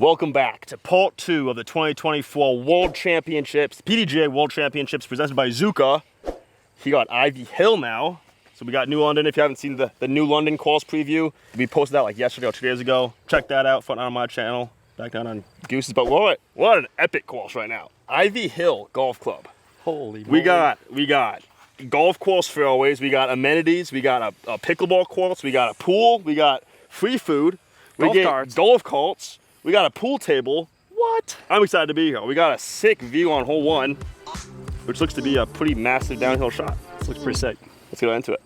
Welcome back to part 2 of the 2024 World Championships, PDGA World Championships presented by NUKE. He got Ivy Hill now. So we got New London. If you haven't seen the New London course preview, we posted that like yesterday or 2 days ago. Check that out, front on my channel, back down on Goose's. But what an epic course right now. Ivy Hill Golf Club. Holy moly. We got golf course fairways, we got amenities, we got a pickleball course, we got a pool, we got free food, golf carts. We got a pool table. What? I'm excited to be here. We got a sick view on hole 1, which looks to be a pretty massive downhill shot. This looks pretty sick. Let's get into it.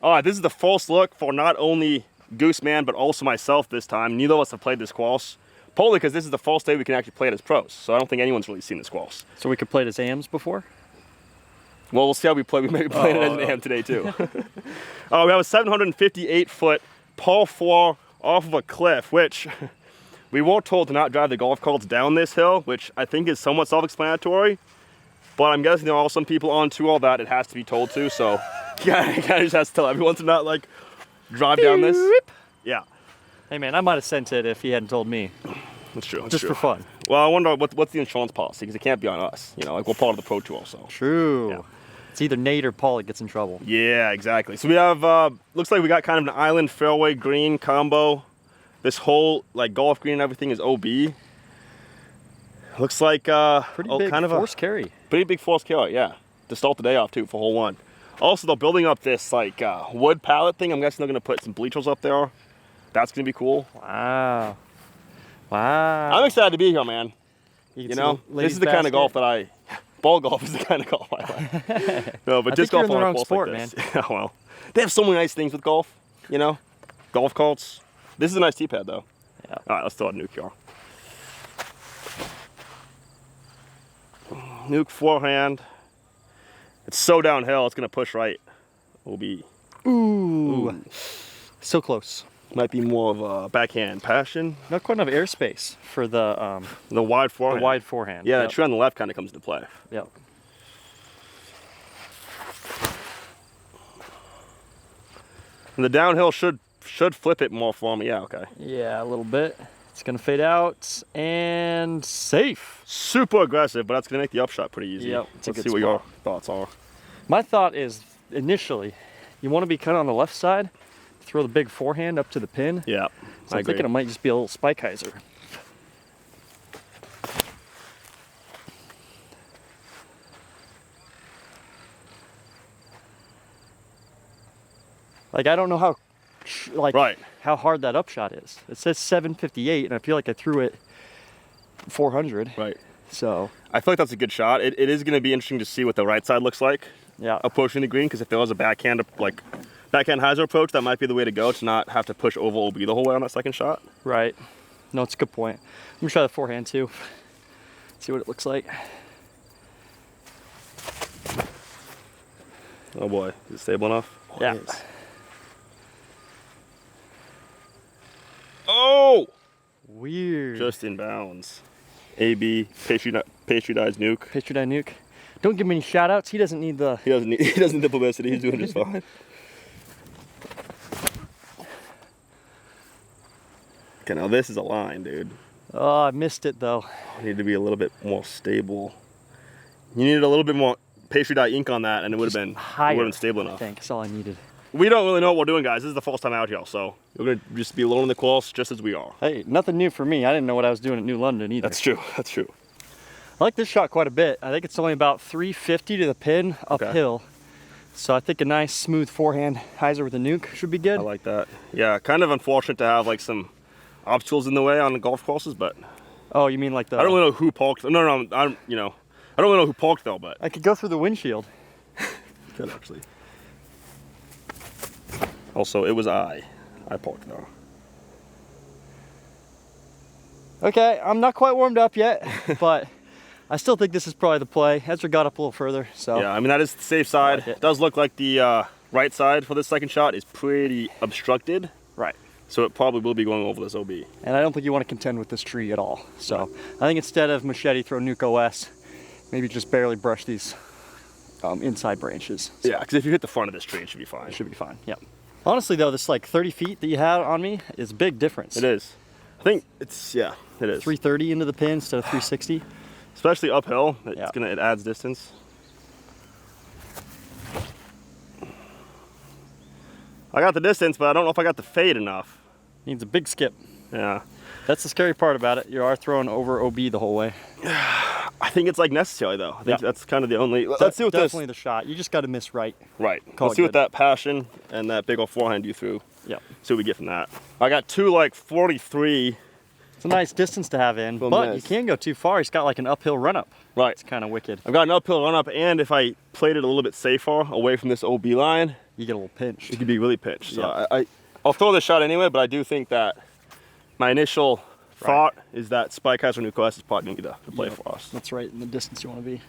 All right, this is the first look for not only Goose Man, but also myself this time. Neither of us have played this course. Probably because this is the first day we can actually play it as pros, so I don't think anyone's really seen this course. So we could play it as AMs before? Well, we'll see how we play. We may be playing it as an AM today too. We have a 758-foot par 4 off of a cliff, which we were told to not drive the golf carts down this hill, which I think is somewhat self-explanatory. But I'm guessing there are some people on tour that it has to be told to, so yeah, you kind of just has to tell everyone to not like drive down this. Yeah. Hey man, I might have sent it if he hadn't told me. That's true. Just for fun. Well, I wonder what's the insurance policy, because it can't be on us. You know, like we're part of the pro tour, so. True. Yeah. It's either Nate or Paul that gets in trouble. Yeah, exactly. So we have, looks like we got kind of an island fairway green combo. This whole like golf green and everything is OB. Looks like pretty big kind of force carry. Pretty big force carry, yeah. To start the day off too for hole 1. Also, they're building up this like wood pallet thing. I'm guessing they're gonna put some bleachers up there. That's gonna be cool. Wow. Wow. I'm excited to be here, man. You know, this is the kind of golf that ball golf is the kind of golf I like. No, but disc golf you're in the wrong sport, like this. Man. Yeah, well, they have so many nice things with golf, you know? Golf carts. This is a nice tee pad though. Yeah. All right, let's throw out NUKE here. NUKE forehand. It's so downhill, it's gonna push right. OB. Ooh. So close. Might be more of a backhand passion. Not quite enough airspace for the wide forehand. The wide forehand. Yeah, the tree on the left kind of comes into play. Yep. And the downhill should flip it more for me. Yeah, okay. Yeah, a little bit. It's gonna fade out and safe. Super aggressive, but that's gonna make the upshot pretty easy. Yep. Let's see what your thoughts are. My thought is initially, you want to be kind of on the left side. Throw the big forehand up to the pin. Yeah, so I'm thinking it might just be a little spike hyzer. Like I don't know how, how hard that upshot is. It says 758, and I feel like I threw it 400. Right. So I feel like that's a good shot. It is going to be interesting to see what the right side looks like. Yeah. Approaching the green, because if there was a backhand hyzer approach, that might be the way to go, to not have to push over OB the whole way on that second shot. Right. No, it's a good point. I'm gonna try the forehand too. See what it looks like. Oh boy, is it stable enough? Yeah. Nice. Oh! Weird. Just in bounds. AB, Patriot Eyes NUKE. Patriot Eye NUKE. Don't give him any shout outs. He doesn't need the... He doesn't need the publicity. He's doing just fine. Okay, now this is a line, dude. Oh, I missed it though. You need to be a little bit more stable. You needed a little bit more Patriot Eye ink on that, and it would have been higher. It would have been stable enough. I think that's all I needed. We don't really know what we're doing, guys. This is the first time out here, so you're gonna just be alone in the course, just as we are. Hey, nothing new for me. I didn't know what I was doing at New London either. That's true. That's true. I like this shot quite a bit. I think it's only about 350 to the pin uphill. Okay. So I think a nice smooth forehand hyzer with a NUKE should be good. I like that. Yeah, kind of unfortunate to have like some obstacles in the way on the golf courses, but. Oh, you mean like the? I don't really know who parked. No, I don't really know who parked though, but. I could go through the windshield. Could actually. Also, it was I parked there. Okay, I'm not quite warmed up yet, but I still think this is probably the play. Ezra got up a little further, so. Yeah, I mean, that is the safe side. It does look like the right side for this second shot is pretty obstructed. Right. So it probably will be going over this OB. And I don't think you want to contend with this tree at all. So I think instead of machete, throw NUKE OS. Maybe just barely brush these inside branches. So Yeah, because if you hit the front of this tree, it should be fine. it should be fine. Yeah. Honestly, though, this like 30 feet that you had on me is a big difference. It is. I think it's, yeah, it is. 330 into the pin instead of 360. Especially uphill, Yeah. it adds distance. I got the distance, but I don't know if I got the fade enough. Needs a big skip. Yeah. That's the scary part about it. You are throwing over OB the whole way. I think it's like necessary though. I think that's kind of the only. Let's see what Definitely the shot. You just got to miss right. Right. Call Let's it see what good. that passion and that big old forehand you threw. Yep. See what we get from that. I got two like 43. It's a nice distance to have in, Well, but nice. you can't go too far. He's got like an uphill run up. Right. It's kind of wicked. I've got an uphill run up, and if I played it a little bit safer away from this OB line, You get a little pinched. it could be really pitched. So Yeah. I'll throw this shot anyway, but I do think that my initial thought is that Spike has or NUKE is probably going to get the play Yep. for us. That's right in the distance you want to be.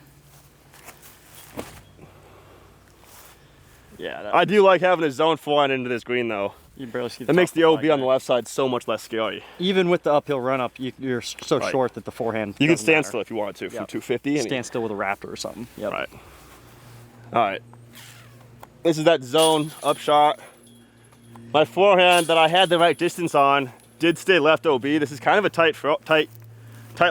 Yeah, I do like having a zone forehand into this green though. you barely see the It makes top the of OB on the line. left side so much less scary. Even with the uphill run up, you're so Right. short that the forehand You can doesn't stand matter. still if you wanted to from Yep. 250. and- Stand still with a raptor or something. Yep. Right. All right. This is that zone upshot. My forehand that I had the right distance on did stay left OB. This is kind of a tight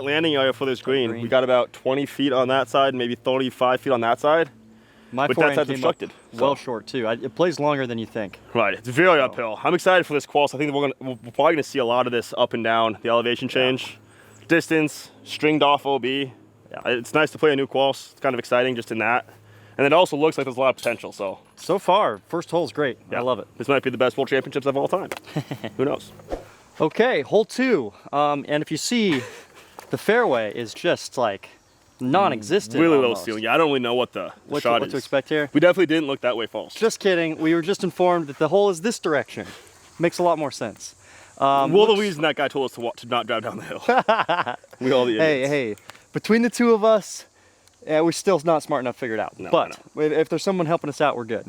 landing area for this green. green. We got about 20 feet on that side, maybe 35 feet on that side. My But forehand that's came obstructed, up well so. short too. It plays longer than you think. Right, it's very uphill. I'm excited for this course. I think that we're probably gonna see a lot of this up and down, the elevation change. Distance, stringed off OB. Yeah. It's nice to play a new course. It's kind of exciting just in that. And it also looks like there's a lot of potential, so. So far, first hole's great. Yeah. I love it. This might be the best World Championships of all time. Who knows? Okay, hole 2. And if you see, the fairway is just like non-existent. Really low almost. ceiling. Yeah, I don't really know what the shot What is. to expect here? We definitely didn't look that way false. Just kidding. We were just informed that the hole is this direction. Makes a lot more sense. Well, the reason that guy told us to not drive down the hill. We all the idiots. Hey, between the two of us, we're still not smart enough to figure it out. No, I but if there's someone helping us out, we're good.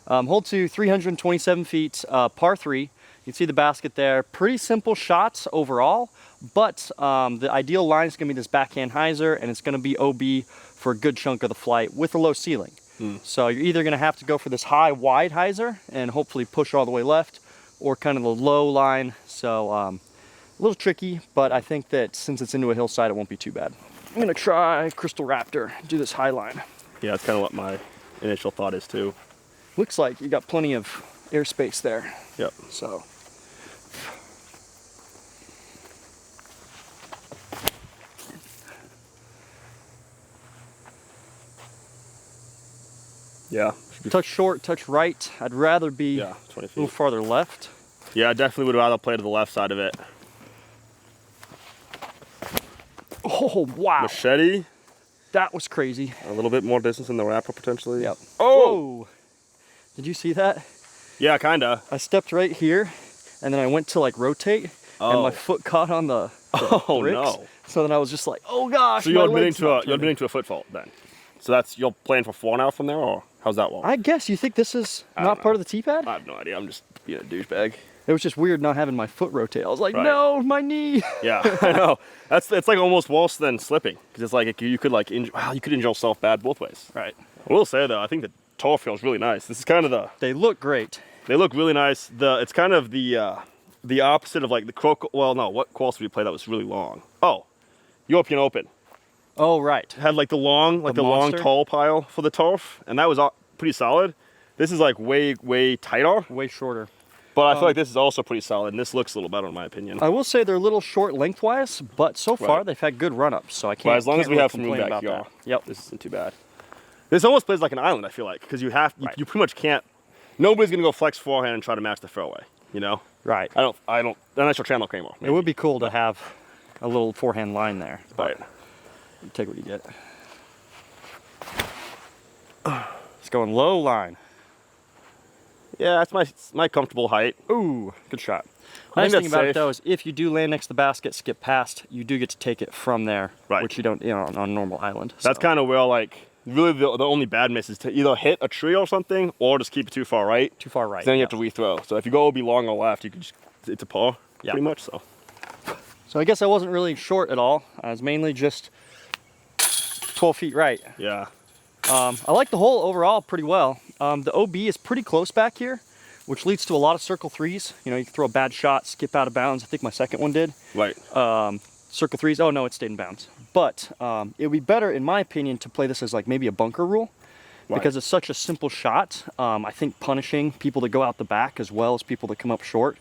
Hole 2, 327 feet, par 3. You can see the basket there. Pretty simple shots overall, but the ideal line is going to be this backhand hyzer, and it's going to be OB for a good chunk of the flight with a low ceiling. So you're either going to have to go for this high, wide hyzer and hopefully push all the way left, or kind of the low line. So a little tricky, but I think that since it's into a hillside, it won't be too bad. I'm going to try Crystal Raptor, do this high line. Yeah, that's kind of what my initial thought is too. Looks like you got plenty of airspace there. Yep. So. Yeah. Touch short, touch right. I'd rather be Yeah, 20 a little feet. farther left. Yeah, I definitely would rather play to the left side of it. Oh, wow. Machete, That was crazy. a little bit more distance in the wrapper potentially. Yep. Oh! Whoa. Did you see that? Yeah, kinda. I stepped right here, and then I went to like rotate, and Oh. my foot caught on the Oh bricks. no. So then I was just like, oh gosh. So you're my leg's not turning. admitting to a foot fault then. So that's, you're playing for 4 now from there, or how's that walk? I guess you think this is I not don't part know. of the tee pad? I have no idea. I'm just being a douchebag. It was just weird not having my foot rotate. I was like, Right. no, my knee. Yeah, I know. It's like almost worse than slipping, because it's like you could like you could injure yourself bad both ways. Right. I will say though, I think the toe feels really nice. This is kind of They look great. they look really nice. It's kind of the opposite of like the crook. Well, no, what course did we play that was really long? Oh, European Open Oh, right. had like the long monster? tall pile for the turf, and that was pretty solid. This is like way tighter, Way shorter. but I feel like this is also pretty solid, and this looks a little better in my opinion. I will say they're a little short lengthwise, but so far Right. they've had good run-ups, so I can't. But as long can't as we really have some room complain back about here, that. Yep. this isn't too bad. This almost plays like an island, I feel like, because you pretty much can't. Nobody's gonna go flex forehand and try to match the fairway. You know. Right. I don't. Unless you're Chandler Kramer. It would be cool to have a little forehand line there. Right. Take what you get. It's going low line. Yeah, that's my comfortable height. Ooh, good shot. I Nice think thing that's about it safe. though is if you do land next to the basket, skip past, you do get to take it from there, Right. which you don't, on a normal island. That's kind of where like really the only bad miss is to either hit a tree or something, or just keep it too far right. too far right. Then you yeah. have to rethrow. So if you go OB long or left, you can just it's a par. Yeah. Pretty much so. So I guess I wasn't really short at all. I was mainly just 12 feet right. Yeah. I like the hole overall pretty well. The OB is pretty close back here, which leads to a lot of circle threes. You know, you can throw a bad shot, skip out of bounds. I think my second one did. Right. Circle threes, oh no, it stayed in bounds. But it would be better, in my opinion, to play this as like maybe a bunker rule. Right. Because it's such a simple shot. I think punishing people that go out the back as well as people that come up short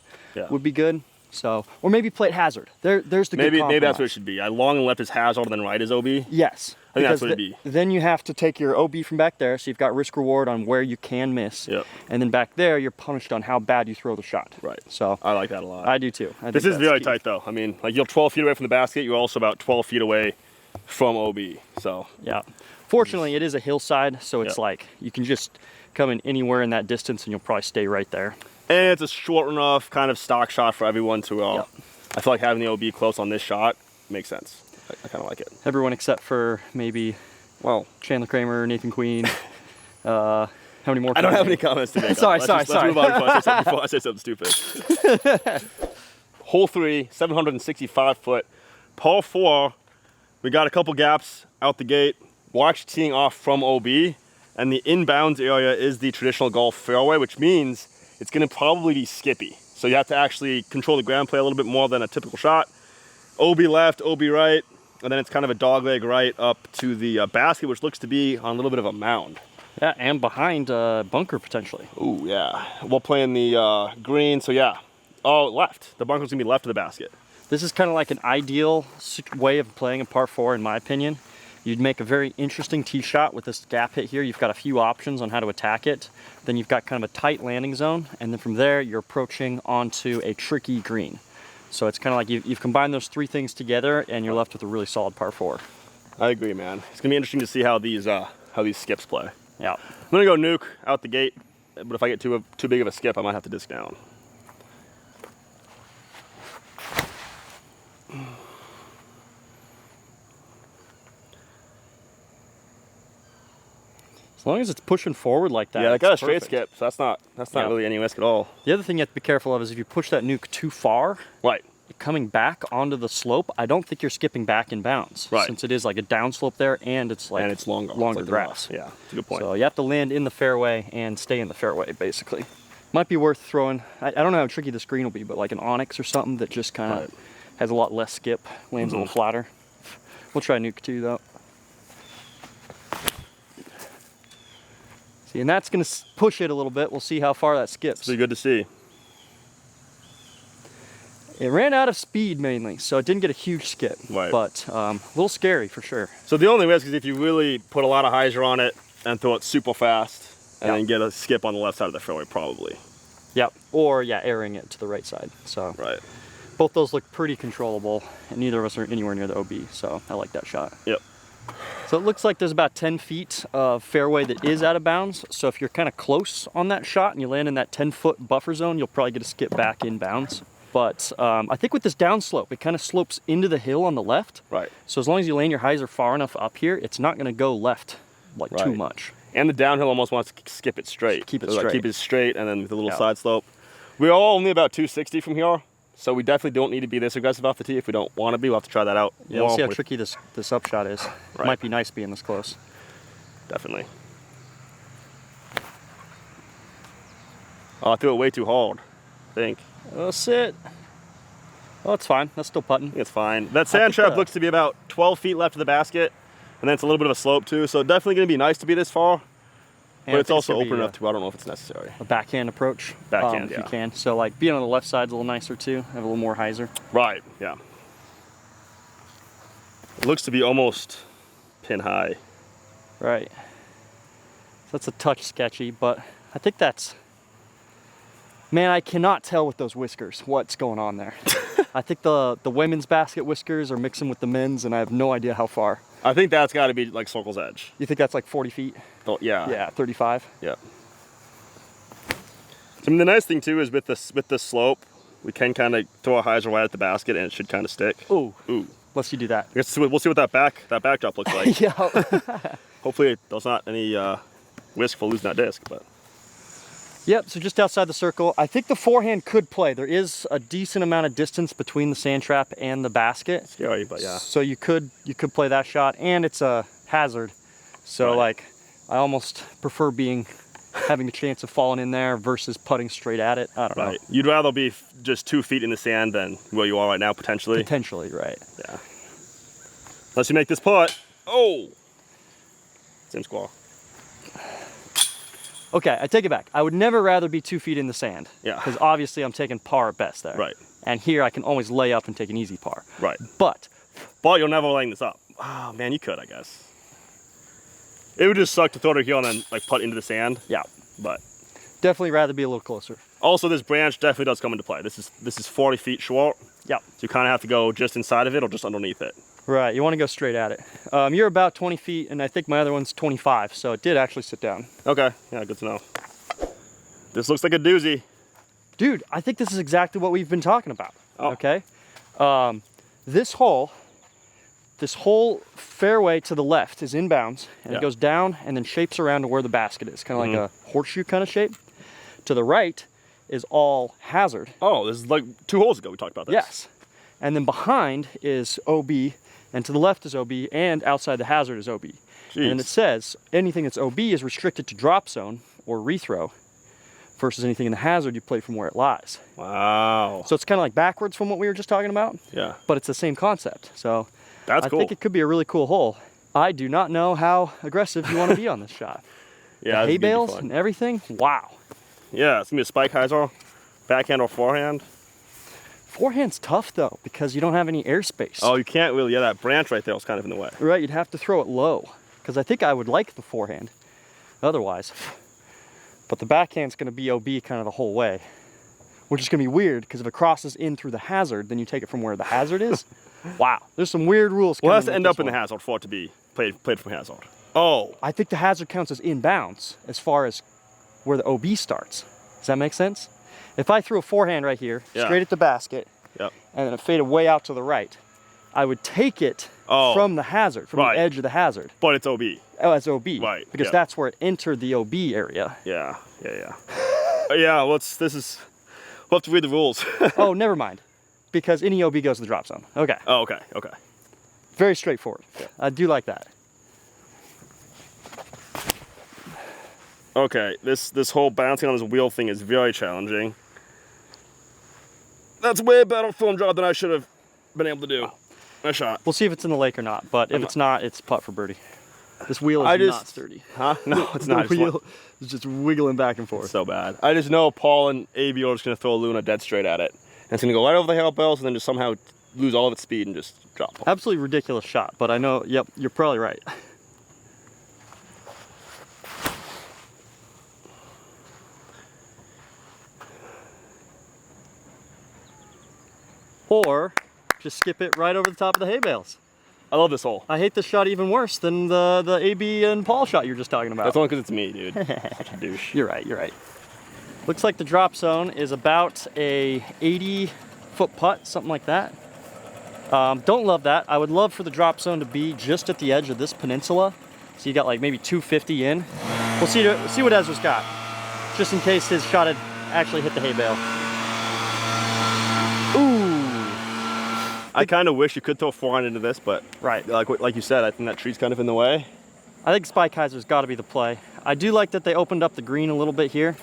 would be good. So, or maybe play it hazard. There's the good compromise. Maybe that's what it should be. Long and left is hazard, and then right is OB. Yes. I think that's what it'd be. Then you have to take your OB from back there, so you've got risk reward on where you can miss. Yep. And then back there, you're punished on how bad you throw the shot. Right. So I like that a lot. I do too. This is very tight though. I mean, like you're 12 feet away from the basket. You're also about 12 feet away from OB. So yeah. Fortunately, it is a hillside, so it's like you can just come in anywhere in that distance, and you'll probably stay right there. And it's a short enough kind of stock shot for everyone to. I feel like having the OB close on this shot makes sense. I kind of like it. Everyone except for maybe, well, Chandler Kramer, Nathan Queen. How many more? I don't have any comments to make. sorry. Let's move on before I say something stupid. Hole 3, 765 foot, par 4. We got a couple gaps out the gate. We're actually teeing off from OB, and the inbounds area is the traditional golf fairway, which means it's going to probably be skippy. So you have to actually control the ground play a little bit more than a typical shot. OB left, OB right, and then it's kind of a dogleg right up to the basket, which looks to be on a little bit of a mound. Yeah, and behind bunker potentially. Ooh, yeah. We'll play in the green, so yeah. Oh, left. The bunker's gonna be left of the basket. This is kind of like an ideal way of playing a par 4, in my opinion. You'd make a very interesting tee shot with this gap hit here. You've got a few options on how to attack it. Then you've got kind of a tight landing zone, and then from there you're approaching onto a tricky green. So it's kind of like you've combined those three things together, and you're left with a really solid par 4. I agree, man. It's gonna be interesting to see how these skips play. Yeah. I'm gonna go nuke out the gate, but if I get too big of a skip, I might have to disc down. As long as it's pushing forward like that. Yeah, I got a straight skip, so that's not really any risk at all. The other thing you have to be careful of is if you push that nuke too far, right, coming back onto the slope, I don't think you're skipping back in bounds. Right. Since it is like a downslope there, and it's like longer grass. Yeah, that's a good point. So you have to land in the fairway and stay in the fairway, basically. Might be worth throwing, I don't know how tricky this green will be, but like an onyx or something that just kind of has a lot less skip, lands a little flatter. We'll try nuke too, though. See, and that's going to push it a little bit. We'll see how far that skips. It'll be good to see. It ran out of speed mainly, so it didn't get a huge skip. Right. But a little scary for sure. So the only risk is if you really put a lot of hyzer on it and throw it super fast and then get a skip on the left side of the fairway, probably. Yep. Or, yeah, airing it to the right side. So right. Both those look pretty controllable, and neither of us are anywhere near the OB, so I like that shot. Yep. So it looks like there's about 10 feet of fairway that is out of bounds. So if you're kind of close on that shot and you land in that 10-foot buffer zone, you'll probably get a skip back in bounds. But I think with this downslope, it kind of slopes into the hill on the left. Right. So as long as you land your hyzer far enough up here, it's not going to go left like too much. And the downhill almost wants to skip it straight. Keep it straight. Keep it straight, and then with a little side slope. We're all only about 260 from here. So we definitely don't need to be this aggressive off the tee if we don't want to be. We'll have to try that out. Yeah, we'll see how tricky this upshot is. It might be nice being this close. Definitely. Oh, I threw it way too hard, I think. Oh, sit. Oh, it's fine. That's still putting. It's fine. That sand trap looks to be about 12 feet left of the basket, and then it's a little bit of a slope too. So definitely going to be nice to be this far. But it's also open enough to, I don't know if it's necessary. A backhand approach. Backhand, if you can. So like being on the left side is a little nicer too. Have a little more hyzer. Right, yeah. It looks to be almost pin high. Right. So that's a touch sketchy, but I think that's, man, I cannot tell with those whiskers what's going on there. I think the women's basket whiskers are mixing with the men's, and I have no idea how far. I think that's got to be like circle's edge. You think that's like 40 feet? Oh, yeah. Yeah, 35? Yeah. I mean, the nice thing too is with this slope, we can kind of throw a hyzer right at the basket, and it should kind of stick. Ooh. Ooh. Let's you do that. We'll see what that backdrop looks like. Yeah. Hopefully there's not any risk for losing that disc, but. Yep, so just outside the circle. I think the forehand could play. There is a decent amount of distance between the sand trap and the basket. Scary, but yeah. So you could play that shot, and it's a hazard. So like I almost prefer having the chance of falling in there versus putting straight at it. I don't know. Right. You'd rather be just 2 feet in the sand than where you are right now, potentially. Potentially, right. Yeah. Unless you make this putt. Oh! It's in squall. Okay, I take it back. I would never rather be 2 feet in the sand. Yeah. Because obviously I'm taking par at best there. Right. And here I can always lay up and take an easy par. Right. But you're never laying this up. Oh, man, you could, I guess. It would just suck to throw it here and then like putt into the sand. yeah, But definitely rather be a little closer. also, this branch definitely does come into play. This is 40 feet short. Yeah. So you kind of have to go just inside of it or just underneath it. Right, you want to go straight at it. You're about 20 feet, and I think my other one's 25, so it did actually sit down. Okay, yeah, good to know. This looks like a doozy. Dude, I think this is exactly what we've been talking about. Oh. Okay? This whole fairway to the left is inbounds, and Yeah. it goes down and then shapes around to where the basket is, kind of like a horseshoe kind of shape. To the right is all hazard. Oh, this is like 2 holes ago we talked about this. Yes. And then behind is OB, and to the left is OB, and outside the hazard is OB. Jeez. And then it says anything that's OB is restricted to drop zone or rethrow, versus anything in the hazard you play from where it lies. Wow. So it's kind of like backwards from what we were just talking about, Yeah. but it's the same concept. So That's I cool. think it could be a really cool hole. I do not know how aggressive you want to be on this shot. Yeah, The hay this is gonna be bales fun. and everything, wow. Yeah, it's gonna be a spike hyzer, backhand or forehand. Forehand's tough though, because you don't have any airspace. Oh, you can't really. Yeah, that branch right there was kind of in the way. Right, you'd have to throw it low, because I think I would like the forehand otherwise. But the backhand's going to be OB kind of the whole way, which is going to be weird, because if it crosses in through the hazard, then you take it from where the hazard is. Wow, there's some weird rules. Well, it has to coming end with up this in the one. hazard for it to be played from hazard. Oh, I think the hazard counts as inbounds as far as where the OB starts. Does that make sense? If I threw a forehand right here, Yeah. straight at the basket, yep. and then it faded way out to the right, I would take it from the hazard, from Right. the edge of the hazard. But it's OB. Oh, as OB. Right, Because yeah. that's where it entered the OB area. Yeah. Yeah. We'll have to read the rules. Oh, never mind. Because any OB goes to the drop zone. Okay. Oh, okay. Very straightforward. I do like that. Okay, this whole bouncing on this wheel thing is very challenging. That's way better form job than I should have been able to do. Nice shot. We'll see if it's in the lake or not. But if it's not, it's putt for birdie. This wheel I is just- not sturdy. Huh? No, it's not. The wheel is just wiggling back and forth. So bad. I just know Paul and AB are just going to throw Luna dead straight at it. And it's going to go right over the handlebars and then just somehow lose all of its speed and just drop. Absolutely ridiculous shot. But I know, yep, you're probably right. Or just skip it right over the top of the hay bales. I love this hole. I hate this shot even worse than the AB and Paul shot you were just talking about. That's only because it's me, dude. Such a douche. You're right. Looks like the drop zone is about a 80-foot putt, something like that. Don't love that. I would love for the drop zone to be just at the edge of this peninsula. So you got like maybe 250 in. We'll see what Ezra's got, just in case his shot had actually hit the hay bale. Ooh. I kind of wish you could throw forehand into this, but Right. like you said, I think that tree's kind of in the way. I think Spike Heiser's got to be the play. I do like that they opened up the green a little bit here.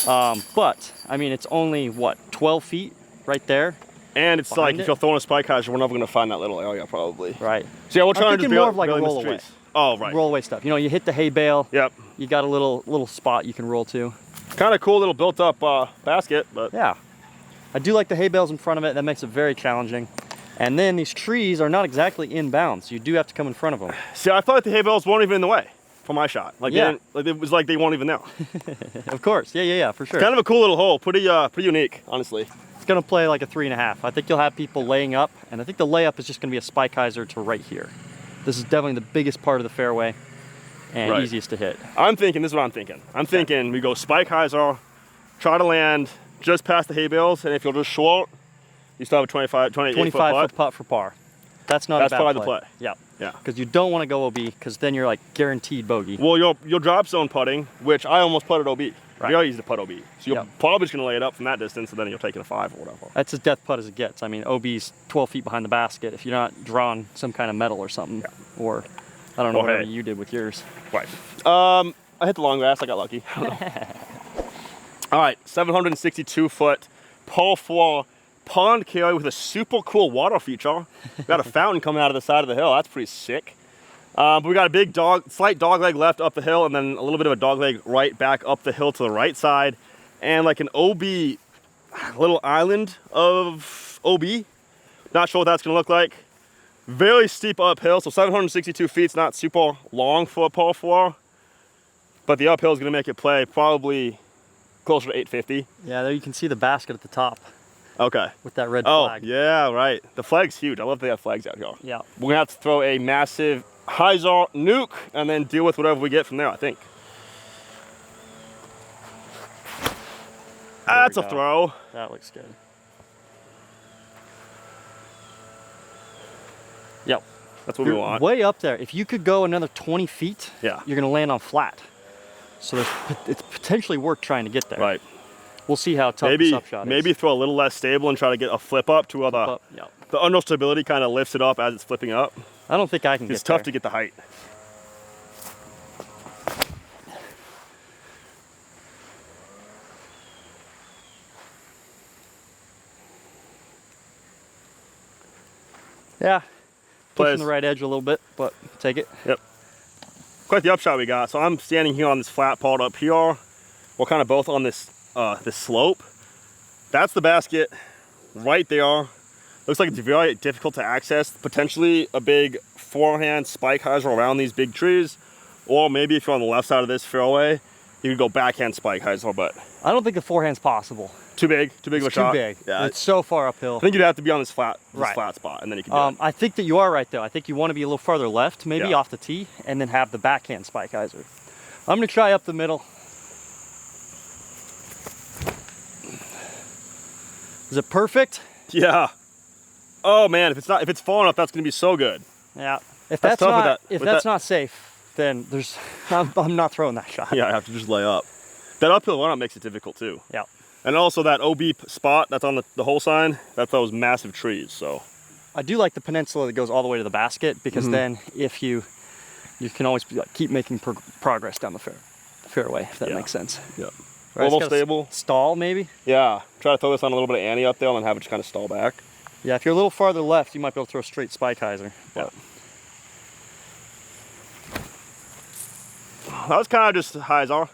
But, I mean, it's only, what, 12 feet right there? And it's Behind like, it? if you're throwing a spike hyzer, we're never going to find that little area, probably. Right. So yeah, we're trying to thinking just more of like a barely miss roll the away. trees. Oh, right. Roll away stuff. You know, you hit the hay bale. Yep. You got a little spot you can roll to. Kind of cool little built-up basket, but Yeah. I do like the hay bales in front of it. That makes it very challenging. And then these trees are not exactly inbounds. So you do have to come in front of them. see, I thought like the hay bales weren't even in the way for my shot. Like, Yeah. it was like they weren't even there. Of course. Yeah, for sure. Kind of a cool little hole. Pretty unique, honestly. It's going to play like a 3.5. I think you'll have people laying up. And I think the layup is just going to be a Spike Heiser to right here. This is definitely the biggest part of the fairway and Right. easiest to hit. This is what I'm thinking. I'm thinking we go spike hyzer, try to land just past the hay bales, and if you're just short, you still have a 28 foot putt. foot putt for par. That's not That's a bad probably the play. Yeah. Yeah. Because you don't want to go OB, because then you're like guaranteed bogey. Well, your drop zone putting, which I almost putted OB. Right. Very easy to putt OB. So you're Yep. probably just going to lay it up from that distance, and then you're taking a 5 or whatever. That's as death putt as it gets. I mean, OB's 12 feet behind the basket if you're not drawing some kind of metal or something. Yeah. Or I don't know Oh, whatever hey. you did with yours. Right. I hit the long grass. I got lucky. All right, 762 foot par 4 pond Kaale with a super cool water feature. We got a fountain coming out of the side of the hill. That's pretty sick. But we got a big slight dog leg left up the hill, and then a little bit of a dog leg right back up the hill to the right side, and like an OB little island of OB. Not sure what that's gonna look like. Very steep uphill, so 762 feet is not super long for a par 4, but the uphill is gonna make it play probably closer to 850. Yeah, there you can see the basket at the top Okay. with that red Oh, flag. yeah, right. The flag's huge. I love they have flags out here. Yeah. We're gonna have to throw a massive hyzer nuke and then deal with whatever we get from there, I think. That's a throw. That looks good. Yep. That's what You're we want. way up there. If you could go another 20 feet, Yeah. you're gonna land on flat. So it's potentially worth trying to get there. Right. We'll see how tough Maybe this upshot is. maybe throw a little less stable and try to get a flip up to where Up, yep. the understability kind of lifts it up as it's flipping up. I don't think I can It's get there. tough to get the height. Yeah. Plays. Pushing the right edge a little bit, but take it. Yep. Quite the upshot we got. So I'm standing here on this flat part up here. We're kind of both on this this slope. That's the basket right there. Looks like it's very difficult to access. Potentially a big forehand spike hyzer around these big trees. Or maybe if you're on the left side of this fairway, you could go backhand spike hyzer, but I don't think the forehand's possible. too big of a It's shot. too big. Yeah. It's so far uphill. I think you'd have to be on this flat Right. spot, and then you can do it. I think that you are right though. I think you want to be a little farther left, maybe Yeah. off the tee, and then have the backhand spike hyzer. I'm gonna try up the middle. Is it perfect? Yeah. Oh man, if it's far enough, that's gonna be so good. Yeah. If That's that's tough with not that- if with that's that- not safe, then there's I'm not throwing that shot. Yeah, I have to just lay up. That uphill run-up makes it difficult too. Yeah. And also that OB spot that's on the hole sign, that's those massive trees, so. I do like the peninsula that goes all the way to the basket because Mm-hmm. then if you can always keep making progress down the fairway, if that Yeah. makes sense. Yep. Right, it's Almost gotta stable. Stall maybe. Yeah. Try to throw this on a little bit of ante up there and then have it just kind of stall back. Yeah, if you're a little farther left, you might be able to throw straight spike hyzer. Yeah. That was kind of just hyzer.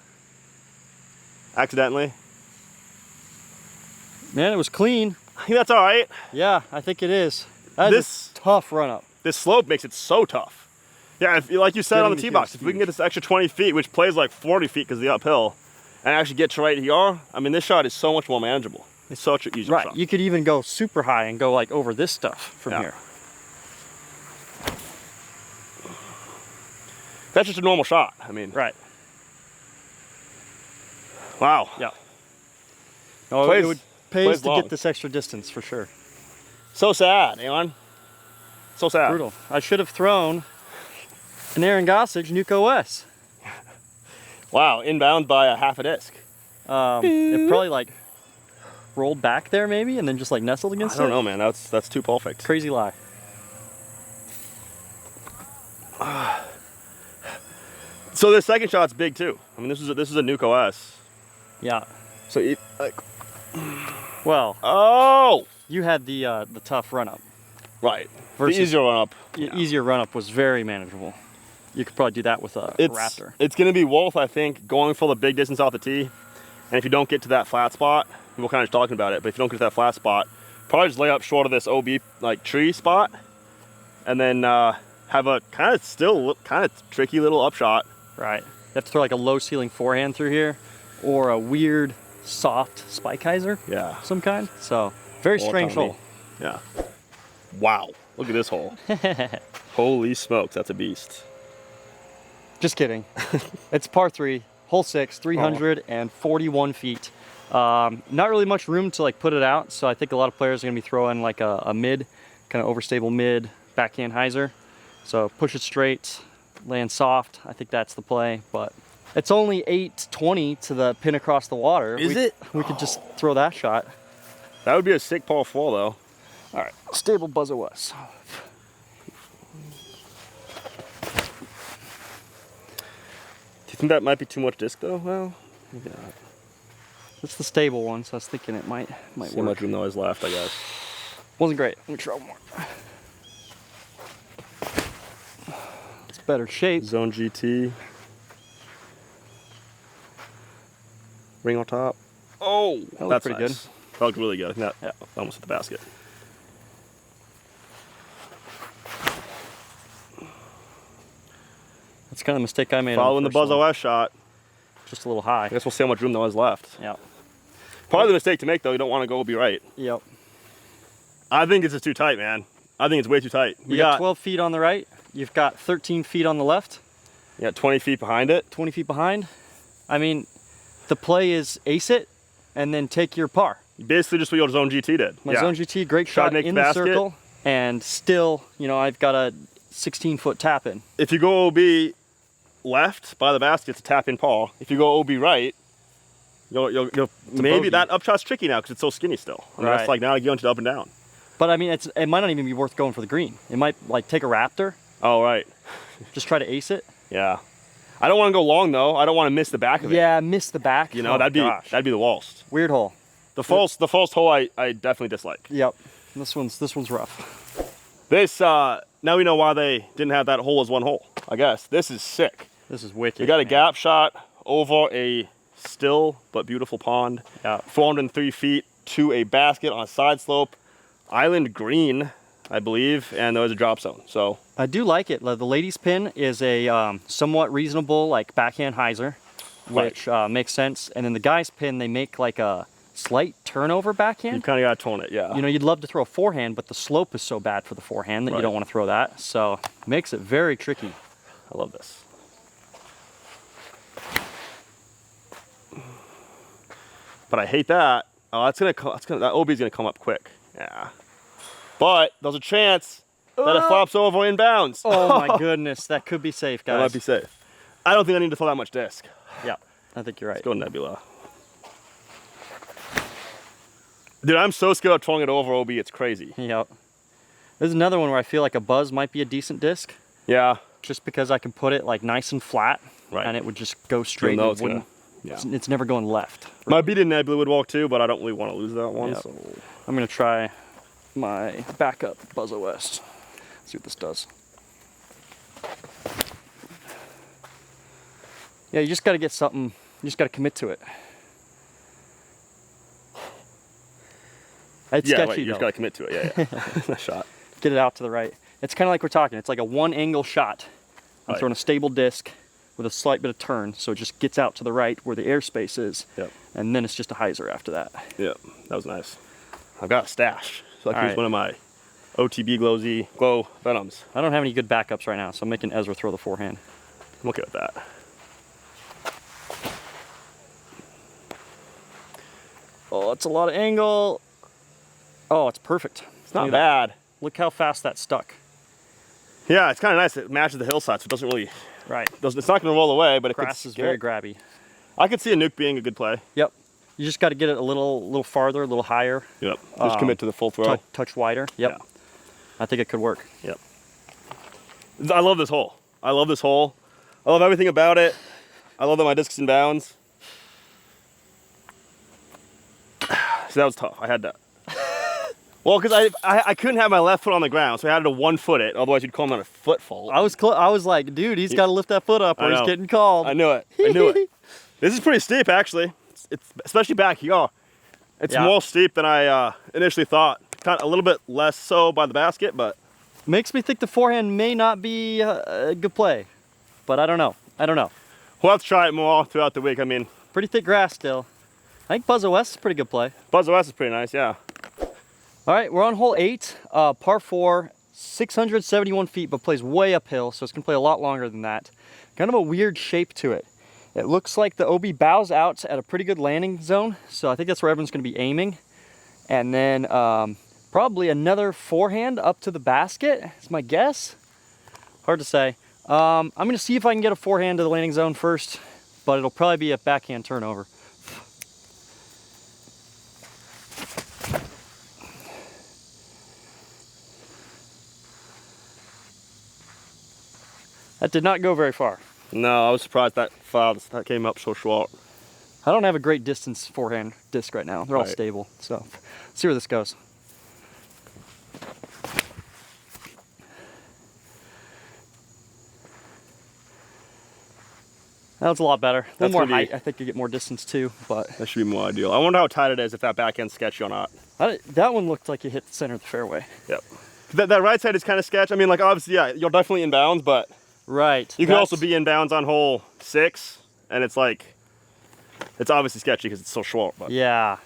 Accidentally. Man, it was clean. I think that's all right. Yeah, I think it is. That is This- a tough run up. This slope makes it so tough. Yeah, if, like you said on the Getting tee to box, here if is we can get this extra 20 feet, which plays like 40 feet because of the uphill, and actually get to right here, I mean, this shot is so much more manageable. It's such an easy Right, shot. you could even go super high and go like over this stuff from Yeah. here. That's just a normal shot. I mean, Right. wow. Yeah. No, Plays- it would plays pays to long. get this extra distance for sure. So sad, Aaron. So sad. Brutal. I should have thrown an Aaron Gossage NUKE OS. Wow, inbound by a half a disc. It probably like rolled back there maybe and then just like nestled I against don't it. know, man. That's too perfect. Crazy lie. So this second shot's big too. I mean, this is a NUKE OS. Yeah. So like, Well, oh, you had the tough run up. right. Versus- The easier run up. Easier run up was very manageable. You could probably do that with a Raptor. It's going to be Rohlf, I think, going for the big distance off the tee. And if you don't get to that flat spot, we're kind of just talking about it, but if you don't get to that flat spot, probably just lay up short of this OB like tree spot, and then have a kind of tricky little upshot. Right. You have to throw like a low ceiling forehand through here or a weird soft spike hyzer Yeah. of some kind. So very Or strange Tommy. hole. Yeah. Wow. Look at this hole. Holy smokes, that's a beast. Just kidding. It's par 3, hole 6, 341 feet. Not really much room to like put it out, so I think a lot of players are gonna be throwing like a mid, kind of overstable mid backhand hyzer. So push it straight, land soft. I think that's the play, but it's only 820 to the pin across the water. Is it? We could just throw that shot. That would be a sick par 4 though. All right, stable buzzer was. you think that might be too much disc though? Well, maybe not. It's the stable one, so I was thinking it might See how work. much room there is left, I guess. Wasn't great. Let me try one more. It's better shape. Zone GT. Ring on top. Oh, That that's pretty nice. good. That looked really good. I think that almost hit the basket. That's kind of the mistake I made. Following the Buzz one. OS shot. Just a little high. I guess we'll see how much room there is left. Yeah. Part of the mistake to make though, you don't want to go be right. Yep. I think it's just too tight, man. I think it's way too tight. You got 12 feet on the right. You've got 13 feet on the left. You got 20 feet behind it. 20 feet behind. I mean, the play is ace it and then take your par. Basically just what your Zone GT did. My Zone GT, great shot make in the the basket. circle. And still, you know, I've got a 16-foot tap in. If you go OB left by the basket, it's a tap in par. If you go OB right, you'll maybe bogey. that up shot's tricky now because it's so skinny still. I mean, Right. That's like now you go into the up and down. But I mean, it might not even be worth going for the green. It might like take a Raptor, Oh, right. just try to ace it. Yeah. I don't want to go long though. I don't want to miss the back of it. Yeah, miss the back. You know, Oh, that'd be the worst. weird hole. The false hole I definitely dislike. Yep. This one's rough. This now we know why they didn't have that hole as one hole. I guess this is sick. This is wicked. You got a man. gap shot over a still but beautiful pond. Yeah. 403 feet to a basket on a side slope, island green, I believe, and there was a drop zone. So I do like it. The ladies' pin is a somewhat reasonable like backhand hyzer, which makes sense. And then the guys' pin, they make like a slight turnover you backhand. kind of got to tone it, yeah. You know, you'd love to throw a forehand, but the slope is so bad for the forehand that you Right. don't want to throw that. So makes it very tricky. I love this. But I hate that. Oh, that OB's gonna come up quick. Yeah. But there's a chance that it flops over inbounds. Oh my goodness, that could be safe, guys. That might be safe. I don't think I need to throw that much disc. Yeah, I think you're right. Let's go Nebula. Dude, I'm so scared of throwing it over OB, it's crazy. Yep. There's another one where I feel like a Buzz might be a decent disc, Yeah. just because I can put it like nice and flat, Right. and it would just go straight. know and it's it wouldn't- gonna- it's never going left. My beat-in Nebula would walk too, but I don't really want to lose that one. Yep. So I'm gonna try my backup Buzz OS. See what this does. Yeah, you just gotta get something. You just gotta commit to it. It's yeah, sketchy right, you though. just gotta commit to it. Yeah. Nice shot. Get it out to the right. It's kind of like we're talking. It's like a one-angle shot. I'm Right. throwing a stable disc with a slight bit of turn, so it just gets out to the right where the airspace is. Yep. And then it's just a hyzer after that. Yeah, that was nice. I've got a stash, so I can use Alright. one of my OTB glow venoms. I don't have any good backups right now, so I'm making Ezra throw the forehand. I'm okay with that. Oh, it's a lot of angle. Oh, it's perfect. It's not bad. Look how fast that stuck. Yeah, it's kind of nice. It matches the hillside, so it doesn't really. Right. It's not going to roll away, but it Grass could is very grabby. I could see a nuke being a good play. Yep. You just got to get it a little farther, a little higher, Yep. Just commit to the full throw. touch wider. Yep. Yeah. I think it could work. Yep. I love this hole. I love this hole. I love everything about it. I love that my disc's in bounds. See, that was tough. I had to. Well, because I couldn't have my left foot on the ground, so I had to 1 foot it. Otherwise, you'd call me on a foot fault. I was like, dude, he's got to lift that foot up or I he's know. getting called. I knew it. I knew it. This is pretty steep, actually. It's especially back here. It's Yeah. more steep than I initially thought. Kind of a little bit less so by the basket, but Makes me think the forehand may not be a good play, but I don't know. we'll have to try it more throughout the week. I mean, Pretty thick grass still. I think Buzz OS is a pretty good play. Buzz OS is pretty nice, yeah. All right, we're on hole 8, par 4, 671 feet, but plays way uphill, so it's gonna play a lot longer than that. Kind of a weird shape to it. It looks like the OB bows out at a pretty good landing zone, so I think that's where everyone's gonna be aiming. And then probably another forehand up to the basket, is my guess. Hard to say. I'm gonna see if I can get a forehand to the landing zone first, but it'll probably be a backhand turnover. That did not go very far. No, I was surprised that that came up so short. I don't have a great distance forehand disc right now. They're all Right. stable. So, let's see where this goes. That was a lot better. A little That's more gonna be- height. I think you get more distance too, but That should be more ideal. I wonder how tight it is, if that backhand's sketchy or not. that one looked like you hit the center of the fairway. Yep. That right side is kind of sketch. I mean, like, obviously, yeah, you're definitely in bounds, but Right. you could also be in bounds on hole 6, and it's like, it's obviously sketchy because it's so short. But Yeah.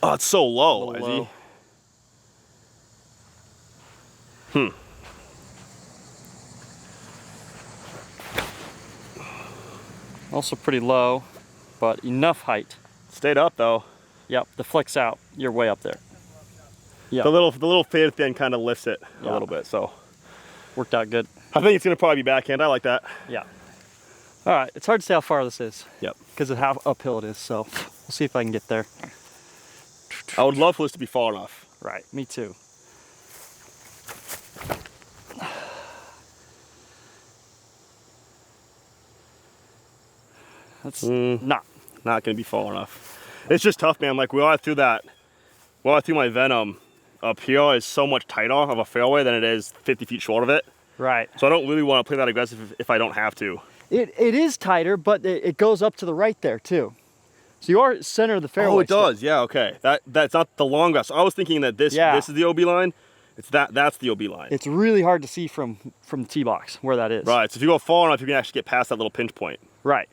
oh, it's so low, A is little he? Also pretty low, but enough height. Stayed up though. Yep. The flicks out. You're way up there. Yeah. The little fade at the end kind of lifts it a Yeah. little bit. So Worked out good. I think it's gonna probably be backhand. I like that. Yeah. All right. It's hard to say how far this is. Yep. Because of how uphill it is. So we'll see if I can get there. I would love for this to be far enough. Right. Me too. That's not. Not gonna be far enough. It's just tough, man. Like, where I threw my Venom up here is so much tighter of a fairway than it is 50 feet short of it. Right. So I don't really want to play that aggressive if I don't have to. It is tighter, but it goes up to the right there too. So you are center of the fairway. Oh, it still. does. Yeah. Okay. That's not the long grass. I was thinking that this is the OB line. That's the OB line. It's really hard to see from the tee box where that is. Right. So if you go far enough, you can actually get past that little pinch point. Right.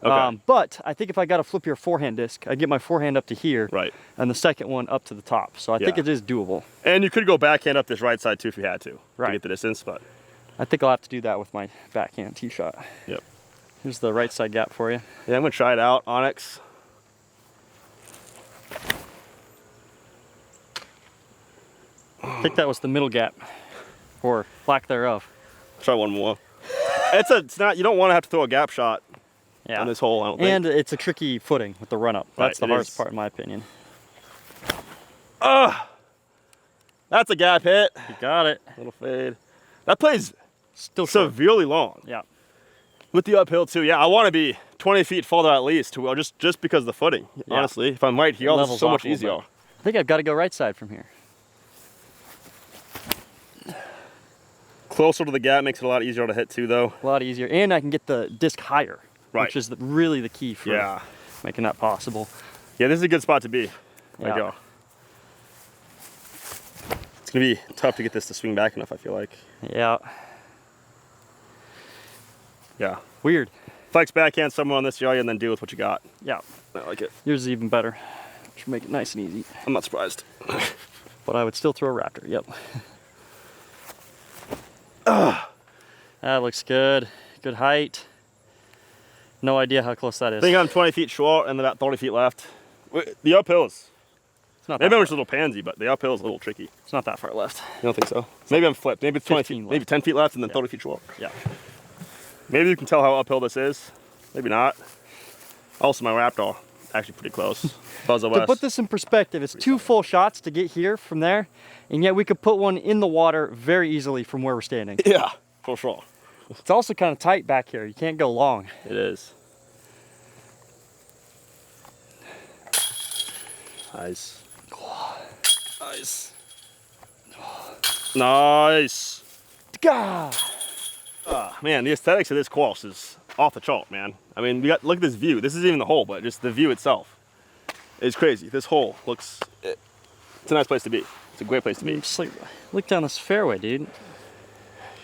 Okay. But I think if I got to flip your forehand disc, I'd get my forehand up to here. Right. And the second one up to the top. So I think Yeah. it is doable. And you could go backhand up this right side too if you had to Right. get the distance. But I think I'll have to do that with my backhand tee shot. yep. Here's the right side gap for you. Yeah, I'm gonna try it out. Onyx. I think that was the middle gap, or lack thereof. Try one more. It's not. You don't want to have to throw a gap shot Yeah. on this hole. I don't think. And it's a tricky footing with the run up. That's Right, the it hardest is. part in my opinion. That's a gap hit. You got it. Little fade. That plays Still short. severely long. Yeah. With the uphill too. Yeah, I want to be 20 feet farther at least. Well, just because of the footing. Yeah. Honestly, if I'm right here, this is Levels so off much a little easier. bit. I think I've got to go right side from here. Closer to the gap makes it a lot easier to hit too, though. A lot easier. And I can get the disc higher. Right. Which is really the key for Yeah. making that possible. Yeah, this is a good spot to be. There Yeah. you go. It's gonna be tough to get this to swing back enough, I feel like. Yeah. Yeah. Weird. Flex backhand somewhere on this area and then deal with what you got. Yeah. I like it. Yours is even better. Should make it nice and easy. I'm not surprised. But I would still throw a Raptor. Yep. That looks good. Good height. No idea how close that is. I think I'm 20 feet short and about 30 feet left. The uphill's, It's not maybe that I'm far. just a little pansy, but the uphill's a little tricky. You It's not that far left. don't think so? Maybe I'm flipped. Maybe it's 20 feet, 15 left. maybe 10 feet left and then Yeah. 30 feet short. Yeah. Maybe you can tell how uphill this is. Maybe not. Also, my Raptor, actually pretty close. Buzz To OS. put this in perspective, it's 2 full shots to get here from there, and yet we could put one in the water very easily from where we're standing. Yeah, for sure. It's also kind of tight back here. You can't go long. It is. Nice. Nice. Nice. Gah! Man, the aesthetics of this course is off the chart, man. I mean, look at this view. This isn't even the hole, but just the view itself is crazy. This hole looks, it's a nice place to be. It's a great place to be. Just like, look down this fairway, dude.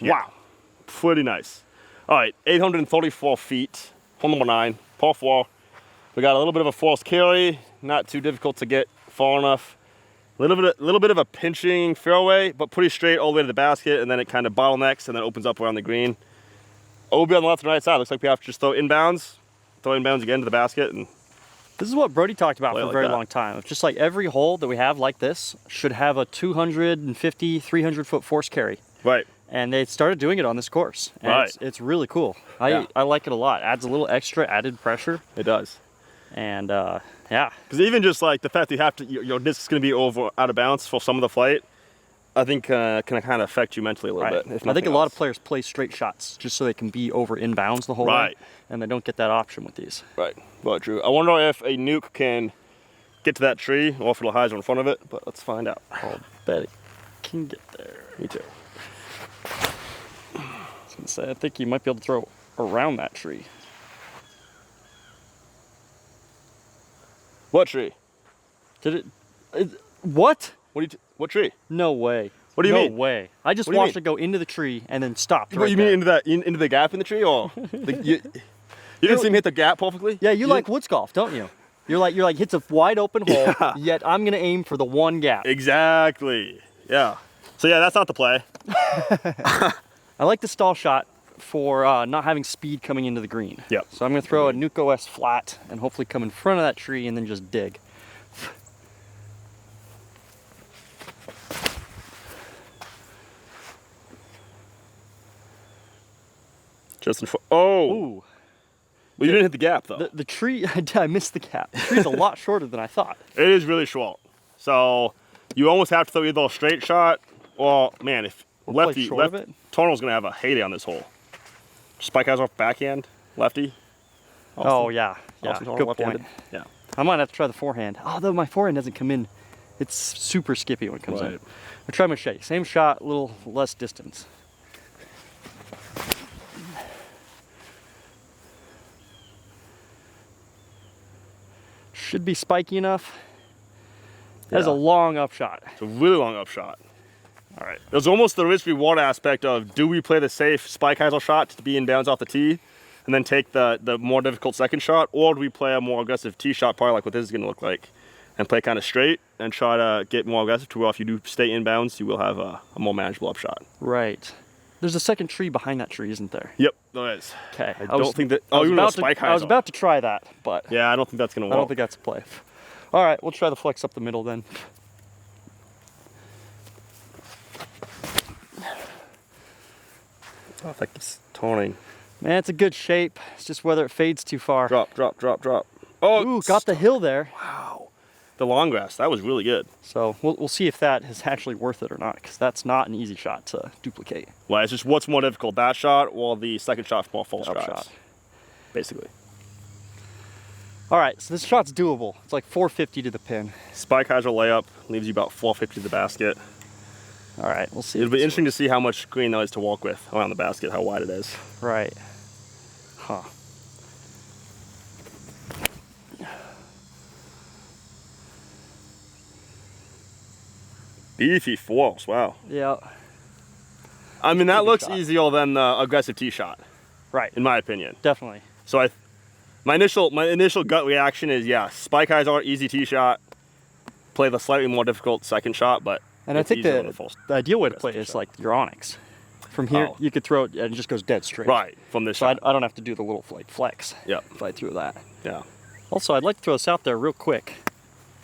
Yeah. Wow. Pretty nice. All right, 834 feet, hole number 9, par 4. We got a little bit of a forced carry, not too difficult to get far enough. A little bit of a pinching fairway, but pretty straight all the way to the basket, and then it kind of bottlenecks and then opens up around the green. OB on the left and right side. Looks like we have to just throw inbounds again to the basket, and This is what Brody talked about Play for a like very that. long time. It's just like every hole that we have like this should have a 250, 300 foot force carry. right. And they started doing it on this course. And Right. it's really cool. Yeah. I like it a lot. Adds a little extra added pressure. It does. And yeah, Because even just like the fact that you have to, your disc is going to be over out of bounds for some of the flight, I think can kind of affect you mentally a little bit. I think a lot of players play straight shots just so they can be over inbounds the whole way, and they don't get that option with these. Right. Well, true. I wonder if a nuke can get to that tree or if it'll hide in front of it, but let's find out. I'll bet it can get there. Me too. I was gonna say, I think you might be able to throw around that tree. What tree? Did it? What? What tree? No way. What do you mean? No way. I just watched it go into the tree and then stopped. What, you mean into the gap in the tree, or you didn't see me hit the gap perfectly? Yeah, you like woods golf, don't you? You're like hits a wide open hole. Yeah. Yet I'm gonna aim for the one gap. Exactly. Yeah. So yeah, that's not the play. I like the stall shot for not having speed coming into the green. Yep. So I'm gonna throw a NUKE OS flat and hopefully come in front of that tree and then just dig. Just in front. Oh. Ooh. Well, you didn't hit the gap though. The tree, I missed the gap. The tree's a lot shorter than I thought. It is really short. So you almost have to throw either a straight shot or, man, if lefty Tornell's gonna have a heyday on this hole. Spike has off backhand, lefty. Austin. Oh yeah, yeah. Good point. Yeah. I might have to try the forehand. Although my forehand doesn't come in, it's super skippy when it comes in. I'll try my shake. Same shot, a little less distance. Should be spiky enough. That is a long upshot. It's a really long upshot. All right. There's almost the risk reward aspect of, do we play the safe spike Heisel shot to be inbounds off the tee and then take the more difficult second shot, or do we play a more aggressive tee shot, probably like what this is going to look like, and play kind of straight and try to get more aggressive to where if you do stay inbounds, you will have a more manageable upshot. Right. There's a second tree behind that tree, isn't there? Yep, there is. Okay. I don't think that. Oh, you know, spike Heisel. I was about to try that, but yeah, I don't think that's going to work. I don't think that's a play. All right, we'll try the flex up the middle then. Oh, effective toning. Man, it's a good shape. It's just whether it fades too far. Drop, drop, drop, drop. Oh, ooh, got the hill there. Wow. The long grass, that was really good. So we'll see if that is actually worth it or not, because that's not an easy shot to duplicate. Well, it's just what's more difficult, that shot or the second shot from full shot, basically. All right, so this shot's doable. It's like 450 to the pin. Spike Heisel layup leaves you about 450 to the basket. All right, we'll see. It'll be interesting to see how much green there is to walk with around the basket, how wide it is. Right. Huh. Beefy fours, wow. Yeah. I mean, that looks easier than the aggressive tee shot. Right. In my opinion. Definitely. So my initial gut reaction is, yeah, spike Heisel, easy tee shot, play the slightly more difficult second shot, but and I think the ideal way to play is like your onyx. From here, you could throw it and it just goes dead straight. Right, from this shot. I don't have to do the little like flex. Yeah. If I threw that. Yeah. Also, I'd like to throw this out there real quick.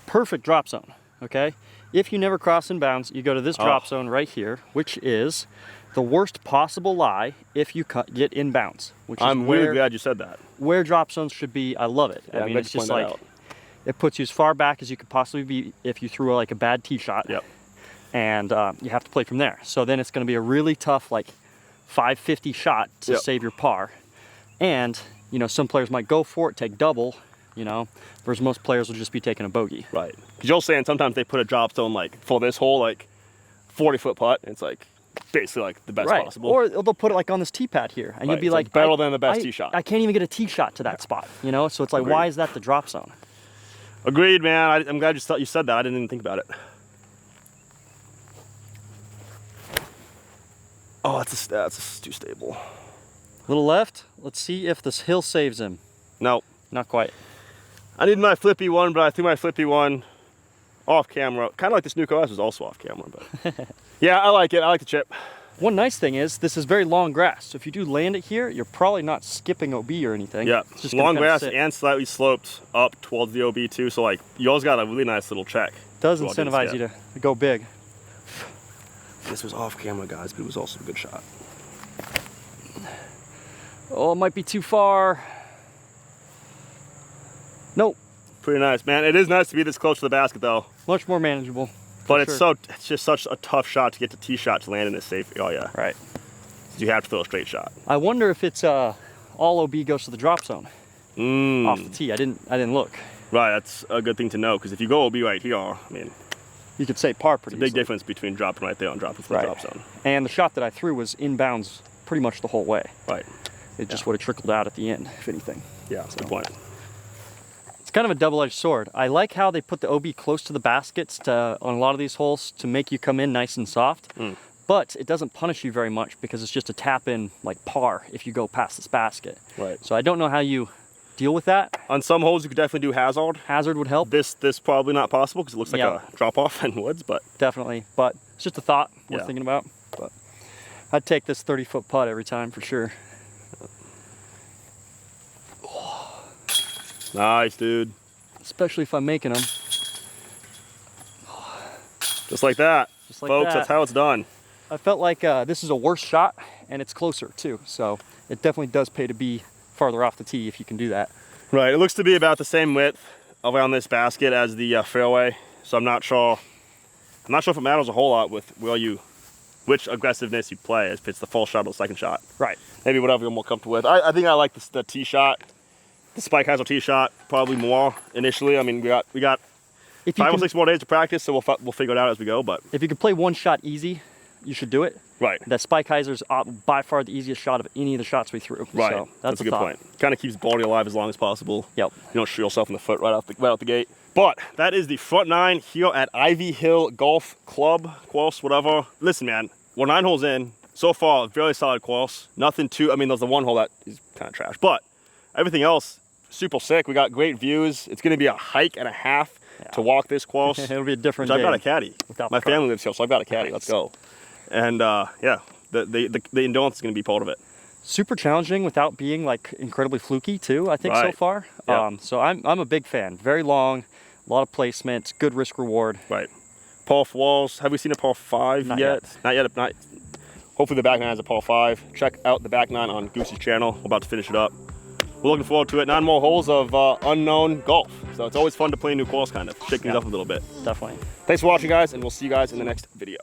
Perfect drop zone, okay? If you never cross in bounds, you go to this drop zone right here, which is the worst possible lie if you get in bounds. Which is I'm really glad you said that. Where drop zones should be, I love it. Yeah, I mean, it's just like, it puts you as far back as you could possibly be if you threw like a bad tee shot. Yep. And you have to play from there. So then it's going to be a really tough, like 550 shot to save your par. And, you know, some players might go for it, take double, you know, whereas most players will just be taking a bogey. Right. Because you're saying sometimes they put a drop zone like for this hole, like 40-foot putt. It's like basically like the best possible. Or they'll put it like on this tee pad here, and you'll be like better than the best tee shot. I can't even get a tee shot to that spot, you know. So it's like, why is that the drop zone? Agreed, man. I'm glad you said that. I didn't even think about it. Oh, that's too stable. Little left. Let's see if this hill saves him. No, not quite. I need my flippy one, but I threw my flippy one off camera. Kind of like this NUKE OS was also off camera, but yeah, I like it. I like the chip. One nice thing is this is very long grass. So if you do land it here, you're probably not skipping OB or anything. Yeah, it's just long grass and slightly sloped up towards the OB too. So like, you always got a really nice little check. Does incentivize you to go big. This was off camera, guys, but it was also a good shot. Oh, it might be too far. Nope. Pretty nice, man. It is nice to be this close to the basket, though. Much more manageable. But it's just such a tough shot to get the tee shot to land in this safe. Oh yeah. Right. You have to throw a straight shot. I wonder if it's all OB goes to the drop zone off the tee. I didn't look. Right, that's a good thing to know, because if you go OB right here, I mean, you could say par pretty easily. Big easily. difference between dropping right there and dropping to the drop zone. And the shot that I threw was inbounds pretty much the whole way. Right. It just would have trickled out at the end, if anything. Yeah, that's a good point. It's kind of a double-edged sword. I like how they put the OB close to the baskets on a lot of these holes to make you come in nice and soft. But it doesn't punish you very much because it's just a tap in like par if you go past this basket. Right. So I don't know how you deal with that. On some holes you could definitely do hazard. Hazard would help. This probably not possible because it looks like a drop off in woods, but definitely. But it's just a thought worth thinking about. But I'd take this 30-foot putt every time for sure. Nice, dude. Especially if I'm making them. Just like that. Just like folks, that. that's how it's done. I felt like this is a worse shot and it's closer too. So it definitely does pay to be farther off the tee if you can do that. Right, it looks to be about the same width around this basket as the fairway. So I'm not sure if it matters a whole lot with which aggressiveness you play, if it's the full shot or the second shot. Right. Maybe whatever you're more comfortable with. I think I like the tee shot. The Spike has a tee shot probably more initially. I mean, we got 5 or 6 more days to practice, so we'll figure it out as we go. But if you could play one shot easy, you should do it. Right. That Spike Heiser's by far the easiest shot of any of the shots we threw. Right. So that's a good point. Kind of keeps body alive as long as possible. Yep. You don't shoot yourself in the foot right out the gate. But that is the front 9 here at Ivy Hill Golf Club course, whatever. Listen, man, we're 9 holes in. So far, very solid course. Nothing too. I mean, there's the one hole that is kind of trash, but everything else super sick. We got great views. It's going to be a hike and a half to walk this course. It'll be a different day. I've got a caddy. My family lives here, so I've got a caddy. Let's go. And yeah, the endurance is going to be part of it. Super challenging without being like incredibly fluky too, I think so far. Yeah. So I'm a big fan. Very long, a lot of placement, good risk reward. Right. Par 4s. Have we seen a par 5 Not yet? Not yet. Hopefully the back 9 is a par 5. Check out the back 9 on Goose's channel. We're about to finish it up. We're looking forward to it. 9 more holes of unknown golf. So it's always fun to play a new course, kind of shaking it up a little bit. Definitely. Thanks for watching, guys, and we'll see you guys in the next video.